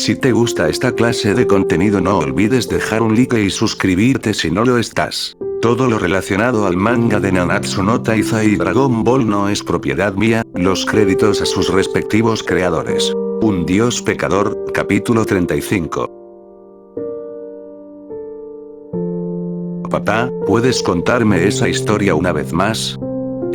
Si te gusta esta clase de contenido no olvides dejar un like y suscribirte si no lo estás. Todo lo relacionado al manga de Nanatsu no Taizai y Dragon Ball no es propiedad mía, los créditos a sus respectivos creadores. Un dios pecador, capítulo 35. Papá, ¿puedes contarme esa historia una vez más?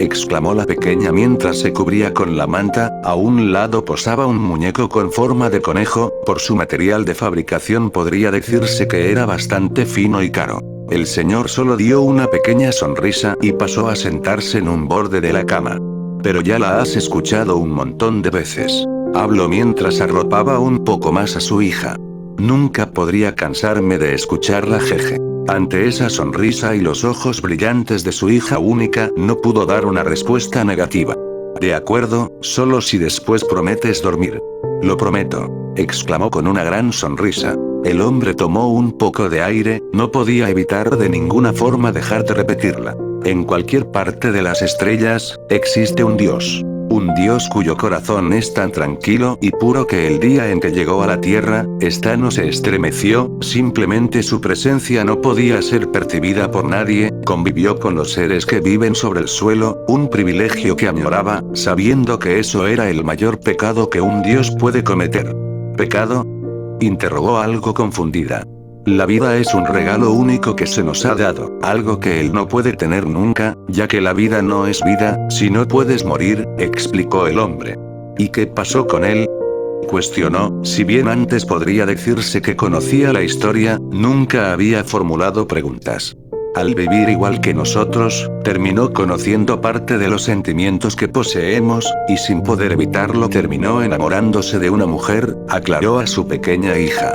Exclamó la pequeña mientras se cubría con la manta. A un lado posaba un muñeco con forma de conejo. Por su material de fabricación podría decirse que era bastante fino y caro. El señor solo dio una pequeña sonrisa y pasó a sentarse en un borde de la cama. Pero ya la has escuchado un montón de veces. Habló mientras arropaba un poco más a su hija. Nunca podría cansarme de escucharla, jeje. Ante esa sonrisa y los ojos brillantes de su hija única, no pudo dar una respuesta negativa. De acuerdo, solo si después prometes dormir. Lo prometo, exclamó con una gran sonrisa. El hombre tomó un poco de aire, no podía evitar de ninguna forma dejar de repetirla. En cualquier parte de las estrellas, existe un dios. Un dios cuyo corazón es tan tranquilo y puro que el día en que llegó a la tierra, ésta no se estremeció, simplemente su presencia no podía ser percibida por nadie, convivió con los seres que viven sobre el suelo, un privilegio que añoraba, sabiendo que eso era el mayor pecado que un dios puede cometer. ¿Pecado? Interrogó algo confundida. La vida es un regalo único que se nos ha dado, algo que él no puede tener nunca, ya que la vida no es vida, si no puedes morir, explicó el hombre. ¿Y qué pasó con él? Cuestionó. Si bien antes podría decirse que conocía la historia, nunca había formulado preguntas. Al vivir igual que nosotros, terminó conociendo parte de los sentimientos que poseemos, y sin poder evitarlo terminó enamorándose de una mujer, aclaró a su pequeña hija.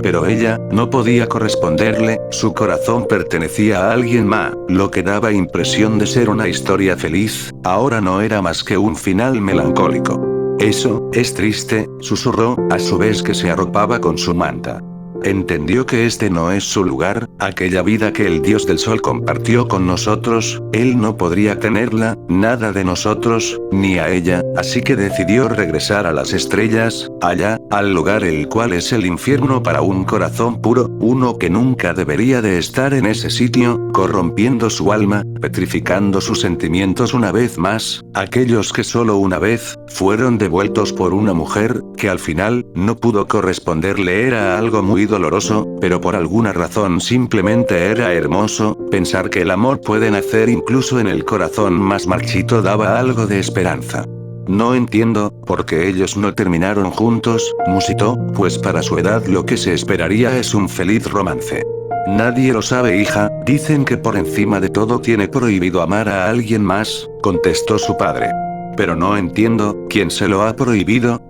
Pero ella, no podía corresponderle, su corazón pertenecía a alguien más, lo que daba impresión de ser una historia feliz, ahora no era más que un final melancólico. Eso, es triste, susurró, a su vez que se arropaba con su manta. Entendió que este no es su lugar, aquella vida que el dios del sol compartió con nosotros, él no podría tenerla, nada de nosotros, ni a ella, así que decidió regresar a las estrellas, allá, al lugar el cual es el infierno para un corazón puro, uno que nunca debería de estar en ese sitio, corrompiendo su alma, petrificando sus sentimientos una vez más, aquellos que solo una vez, fueron devueltos por una mujer, que al final, no pudo corresponderle era algo muy doloroso, pero por alguna razón simplemente era hermoso, pensar que el amor puede nacer incluso en el corazón más marchito daba algo de esperanza. No entiendo, por qué ellos no terminaron juntos, musitó, pues para su edad lo que se esperaría es un feliz romance. Nadie lo sabe, hija, dicen que por encima de todo tiene prohibido amar a alguien más, contestó su padre. Pero no entiendo, ¿quién se lo ha prohibido?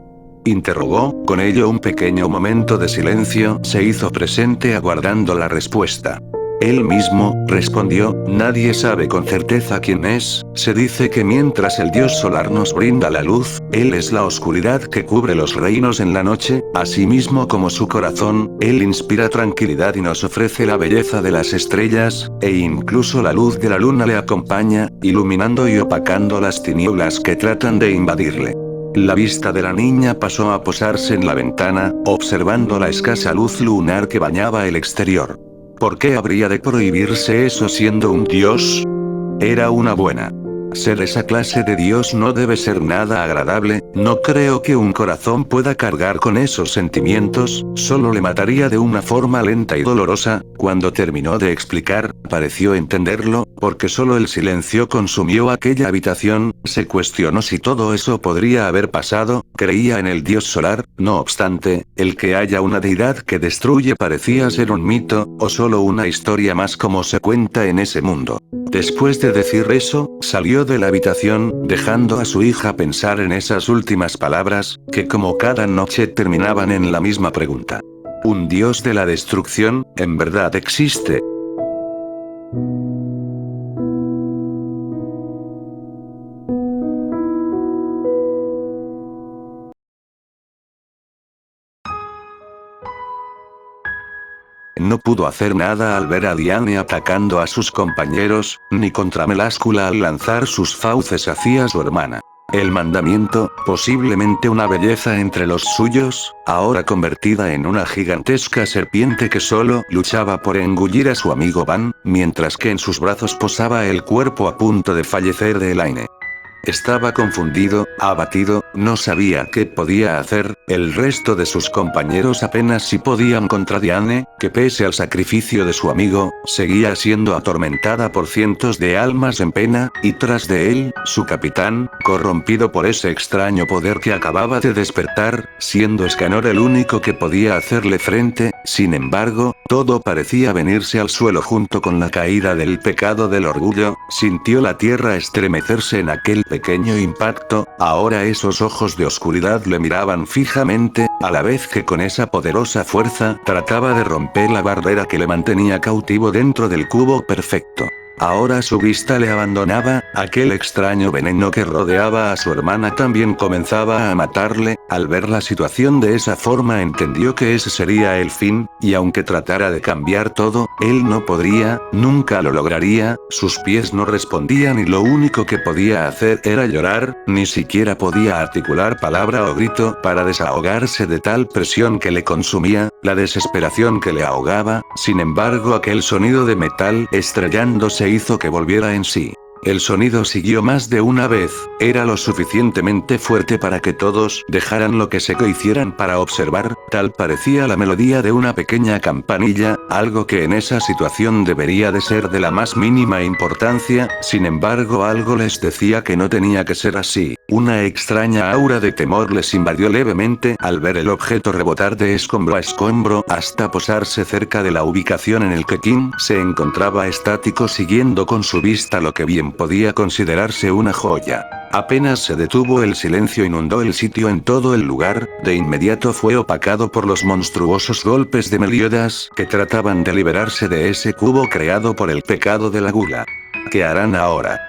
Interrogó, con ello un pequeño momento de silencio se hizo presente aguardando la respuesta. Él mismo, respondió, nadie sabe con certeza quién es, se dice que mientras el dios solar nos brinda la luz, él es la oscuridad que cubre los reinos en la noche, asimismo como su corazón, él inspira tranquilidad y nos ofrece la belleza de las estrellas, e incluso la luz de la luna le acompaña, iluminando y opacando las tinieblas que tratan de invadirle. La vista de la niña pasó a posarse en la ventana, observando la escasa luz lunar que bañaba el exterior. ¿Por qué habría de prohibirse eso siendo un dios? Era una buena. Ser esa clase de dios no debe ser nada agradable, no creo que un corazón pueda cargar con esos sentimientos, solo le mataría de una forma lenta y dolorosa. Cuando terminó de explicar, pareció entenderlo, porque solo el silencio consumió aquella habitación, se cuestionó si todo eso podría haber pasado, creía en el dios solar, no obstante, el que haya una deidad que destruye parecía ser un mito, o solo una historia más como se cuenta en ese mundo. Después de decir eso, salió de la habitación, dejando a su hija pensar en esas últimas palabras, que como cada noche terminaban en la misma pregunta. ¿Un dios de la destrucción, en verdad existe? No pudo hacer nada al ver a Diane atacando a sus compañeros, ni contra Meláscula al lanzar sus fauces hacia su hermana. El mandamiento, posiblemente una belleza entre los suyos, ahora convertida en una gigantesca serpiente que solo luchaba por engullir a su amigo Van, mientras que en sus brazos posaba el cuerpo a punto de fallecer de Elaine. Estaba confundido, abatido, no sabía qué podía hacer, el resto de sus compañeros apenas si podían contra Diane, que pese al sacrificio de su amigo, seguía siendo atormentada por cientos de almas en pena, y tras de él, su capitán, corrompido por ese extraño poder que acababa de despertar, siendo Escanor el único que podía hacerle frente, sin embargo, todo parecía venirse al suelo junto con la caída del pecado del orgullo, sintió la tierra estremecerse en aquel pequeño impacto, ahora esos ojos de oscuridad le miraban fijamente, a la vez que con esa poderosa fuerza trataba de romper la barrera que le mantenía cautivo dentro del cubo perfecto. Ahora su vista le abandonaba, aquel extraño veneno que rodeaba a su hermana también comenzaba a matarle, al ver la situación de esa forma entendió que ese sería el fin, y aunque tratara de cambiar todo, él no podría, nunca lo lograría, sus pies no respondían y lo único que podía hacer era llorar, ni siquiera podía articular palabra o grito para desahogarse de tal presión que le consumía, la desesperación que le ahogaba, sin embargo aquel sonido de metal estrellándose hizo que volviera en sí. El sonido siguió más de una vez, era lo suficientemente fuerte para que todos dejaran lo que sea que hicieran para observar, tal parecía la melodía de una pequeña campanilla, algo que en esa situación debería de ser de la más mínima importancia, sin embargo algo les decía que no tenía que ser así. Una extraña aura de temor les invadió levemente al ver el objeto rebotar de escombro a escombro hasta posarse cerca de la ubicación en el que Kim se encontraba estático siguiendo con su vista lo que bien podía considerarse una joya. Apenas se detuvo el silencio inundó el sitio en todo el lugar, de inmediato fue opacado por los monstruosos golpes de Meliodas que trataban de liberarse de ese cubo creado por el pecado de la gula. ¿Qué harán ahora?,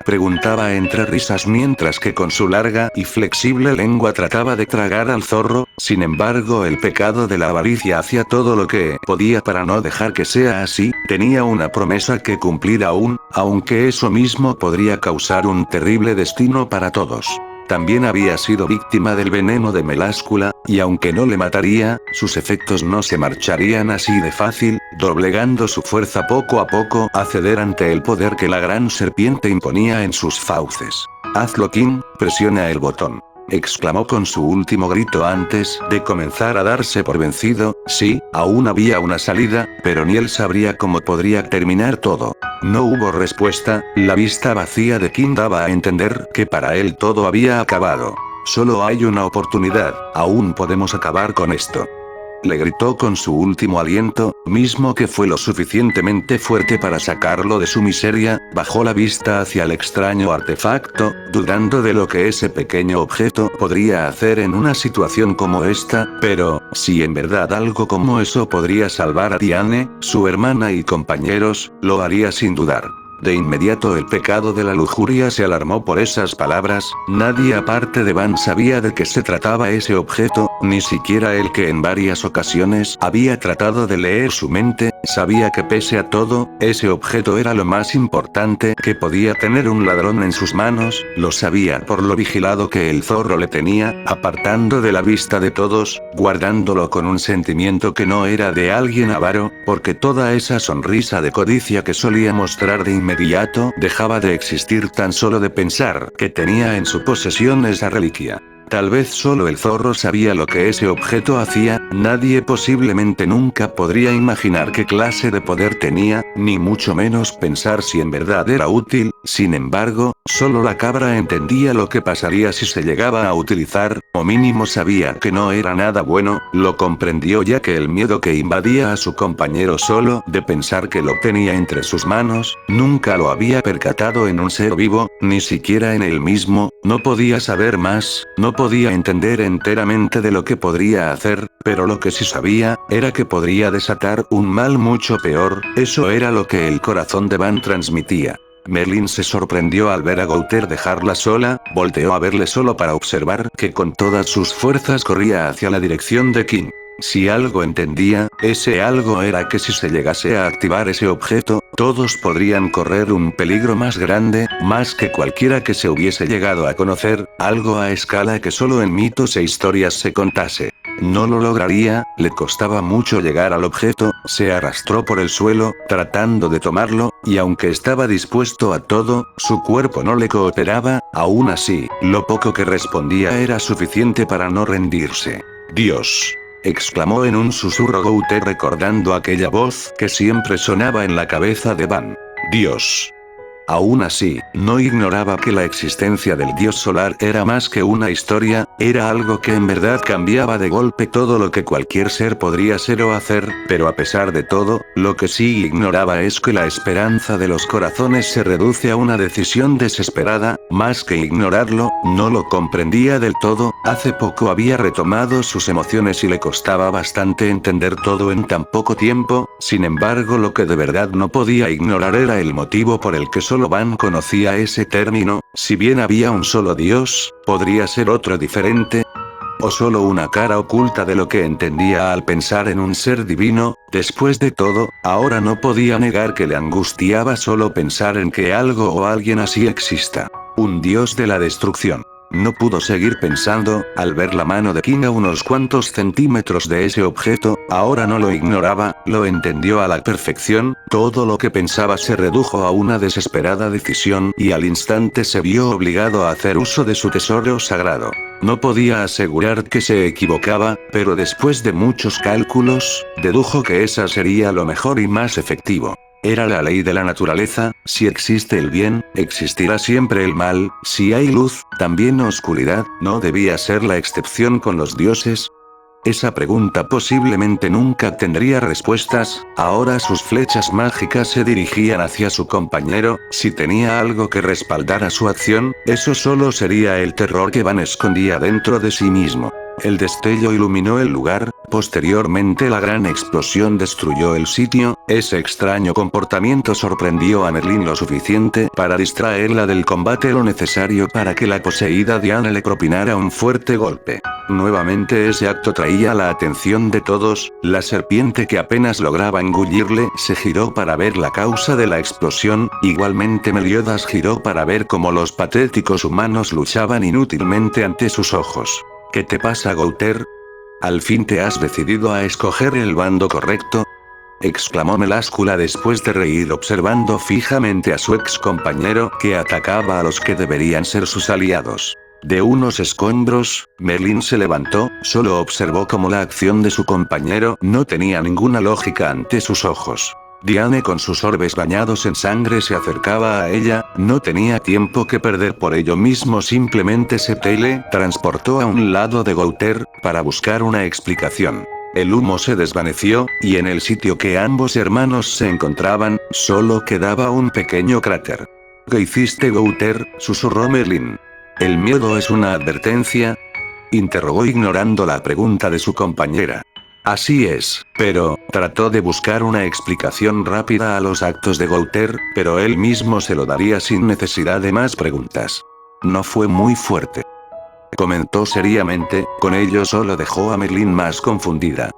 preguntaba entre risas mientras que con su larga y flexible lengua trataba de tragar al zorro, sin embargo el pecado de la avaricia hacía todo lo que podía para no dejar que sea así, tenía una promesa que cumplir aún, aunque eso mismo podría causar un terrible destino para todos. También había sido víctima del veneno de Meláscula, y aunque no le mataría, sus efectos no se marcharían así de fácil, doblegando su fuerza poco a poco a ceder ante el poder que la gran serpiente imponía en sus fauces. «Hazlo, Kim, presiona el botón», exclamó con su último grito antes de comenzar a darse por vencido. Sí, aún había una salida, pero ni él sabría cómo podría terminar todo. No hubo respuesta, la vista vacía de Kim daba a entender que para él todo había acabado. «Solo hay una oportunidad, aún podemos acabar con esto», le gritó con su último aliento, mismo que fue lo suficientemente fuerte para sacarlo de su miseria, bajó la vista hacia el extraño artefacto, dudando de lo que ese pequeño objeto podría hacer en una situación como esta, pero, si en verdad algo como eso podría salvar a Diane, su hermana y compañeros, lo haría sin dudar. De inmediato el pecado de la lujuria se alarmó por esas palabras, nadie aparte de Van sabía de qué se trataba ese objeto, ni siquiera él que en varias ocasiones había tratado de leer su mente, sabía que pese a todo, ese objeto era lo más importante que podía tener un ladrón en sus manos, lo sabía por lo vigilado que el zorro le tenía, apartando de la vista de todos, guardándolo con un sentimiento que no era de alguien avaro, porque toda esa sonrisa de codicia que solía mostrar de inmediato dejaba de existir tan solo de pensar que tenía en su posesión esa reliquia. Tal vez solo el zorro sabía lo que ese objeto hacía, nadie posiblemente nunca podría imaginar qué clase de poder tenía, ni mucho menos pensar si en verdad era útil, sin embargo, solo la cabra entendía lo que pasaría si se llegaba a utilizar, o mínimo sabía que no era nada bueno, lo comprendió ya que el miedo que invadía a su compañero solo de pensar que lo tenía entre sus manos, nunca lo había percatado en un ser vivo, ni siquiera en él mismo, no podía saber más, no podía entender enteramente de lo que podría hacer, pero lo que sí sabía, era que podría desatar un mal mucho peor, eso era lo que el corazón de Van transmitía. Merlin se sorprendió al ver a Gouter dejarla sola, volteó a verle solo para observar que con todas sus fuerzas corría hacia la dirección de Kim. Si algo entendía, ese algo era que si se llegase a activar ese objeto, todos podrían correr un peligro más grande, más que cualquiera que se hubiese llegado a conocer, algo a escala que solo en mitos e historias se contase. No lo lograría, le costaba mucho llegar al objeto, se arrastró por el suelo, tratando de tomarlo, y aunque estaba dispuesto a todo, su cuerpo no le cooperaba, aún así, lo poco que respondía era suficiente para no rendirse. «Dios», exclamó en un susurro Gouter recordando aquella voz que siempre sonaba en la cabeza de Van. «Dios». Aún así, no ignoraba que la existencia del dios solar era más que una historia, era algo que en verdad cambiaba de golpe todo lo que cualquier ser podría ser o hacer, pero a pesar de todo, lo que sí ignoraba es que la esperanza de los corazones se reduce a una decisión desesperada, más que ignorarlo, no lo comprendía del todo, hace poco había retomado sus emociones y le costaba bastante entender todo en tan poco tiempo, sin embargo lo que de verdad no podía ignorar era el motivo por el que solo Van conocía ese término, si bien había un solo Dios, ¿podría ser otro diferente? ¿O solo una cara oculta de lo que entendía al pensar en un ser divino? Después de todo, ahora no podía negar que le angustiaba solo pensar en que algo o alguien así exista. Un dios de la destrucción. No pudo seguir pensando, al ver la mano de King a unos cuantos centímetros de ese objeto, ahora no lo ignoraba, lo entendió a la perfección, todo lo que pensaba se redujo a una desesperada decisión y al instante se vio obligado a hacer uso de su tesoro sagrado. No podía asegurar que se equivocaba, pero después de muchos cálculos, dedujo que esa sería lo mejor y más efectivo. Era la ley de la naturaleza, si existe el bien, existirá siempre el mal, si hay luz, también oscuridad, ¿no debía ser la excepción con los dioses? Esa pregunta posiblemente nunca tendría respuestas, ahora sus flechas mágicas se dirigían hacia su compañero, si tenía algo que respaldara su acción, eso solo sería el terror que Van escondía dentro de sí mismo. El destello iluminó el lugar, posteriormente la gran explosión destruyó el sitio, ese extraño comportamiento sorprendió a Merlin lo suficiente para distraerla del combate lo necesario para que la poseída Diana le propinara un fuerte golpe. Nuevamente ese acto traía la atención de todos, la serpiente que apenas lograba engullirle se giró para ver la causa de la explosión, igualmente Meliodas giró para ver cómo los patéticos humanos luchaban inútilmente ante sus ojos. ¿Qué te pasa, Gouter? ¿Al fin te has decidido a escoger el bando correcto? Exclamó Meláscula después de reír observando fijamente a su ex compañero que atacaba a los que deberían ser sus aliados. De unos escombros, Merlin se levantó, solo observó cómo la acción de su compañero no tenía ninguna lógica ante sus ojos. Diane con sus orbes bañados en sangre se acercaba a ella, no tenía tiempo que perder por ello mismo simplemente se transportó a un lado de Gouter, para buscar una explicación. El humo se desvaneció, y en el sitio que ambos hermanos se encontraban, solo quedaba un pequeño cráter. ¿Qué hiciste, Gouter?, susurró Merlin. ¿El miedo es una advertencia?, interrogó ignorando la pregunta de su compañera. Así es, pero, trató de buscar una explicación rápida a los actos de Gouter, pero él mismo se lo daría sin necesidad de más preguntas. No fue muy fuerte. Comentó seriamente, con ello solo dejó a Merlin más confundida.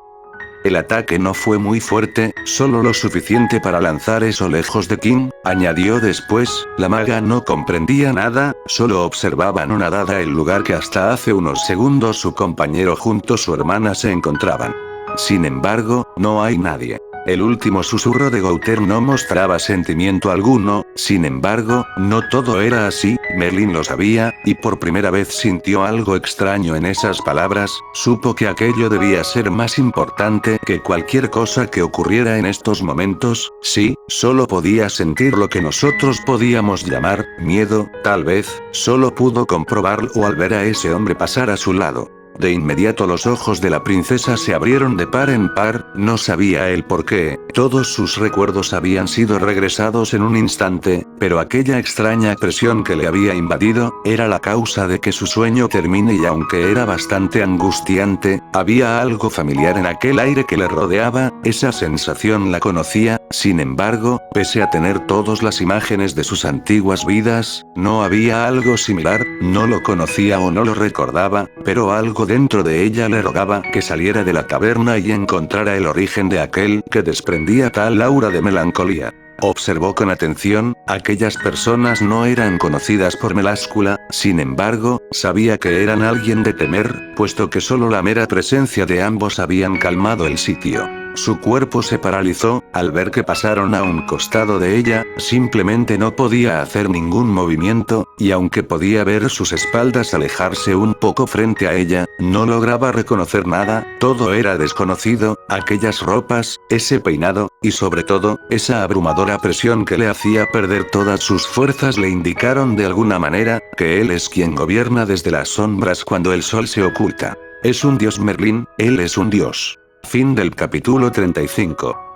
El ataque no fue muy fuerte, solo lo suficiente para lanzar eso lejos de King, añadió después, la maga no comprendía nada, solo observaba anonadada el lugar que hasta hace unos segundos su compañero junto a su hermana se encontraban. Sin embargo, no hay nadie. El último susurro de Gouter no mostraba sentimiento alguno, sin embargo, no todo era así, Merlin lo sabía, y por primera vez sintió algo extraño en esas palabras, supo que aquello debía ser más importante que cualquier cosa que ocurriera en estos momentos, sí, solo podía sentir lo que nosotros podíamos llamar, miedo, tal vez, solo pudo comprobarlo al ver a ese hombre pasar a su lado. De inmediato los ojos de la princesa se abrieron de par en par, no sabía él por qué, todos sus recuerdos habían sido regresados en un instante, pero aquella extraña presión que le había invadido, era la causa de que su sueño termine y aunque era bastante angustiante, había algo familiar en aquel aire que le rodeaba, Esa sensación la conocía, sin embargo, pese a tener todas las imágenes de sus antiguas vidas, no había algo similar, no lo conocía o no lo recordaba, pero algo dentro de ella le rogaba que saliera de la taberna y encontrara el origen de aquel que desprendía tal aura de melancolía. Observó con atención, aquellas personas no eran conocidas por Meláscula, sin embargo, sabía que eran alguien de temer, puesto que solo la mera presencia de ambos habían calmado el sitio. Su cuerpo se paralizó, al ver que pasaron a un costado de ella, simplemente no podía hacer ningún movimiento, y aunque podía ver sus espaldas alejarse un poco frente a ella, no lograba reconocer nada, todo era desconocido, aquellas ropas, ese peinado, y sobre todo, esa abrumadora presión que le hacía perder todas sus fuerzas le indicaron de alguna manera, que él es quien gobierna desde las sombras cuando el sol se oculta. Es un dios Merlín, él es un dios. Fin del capítulo 35.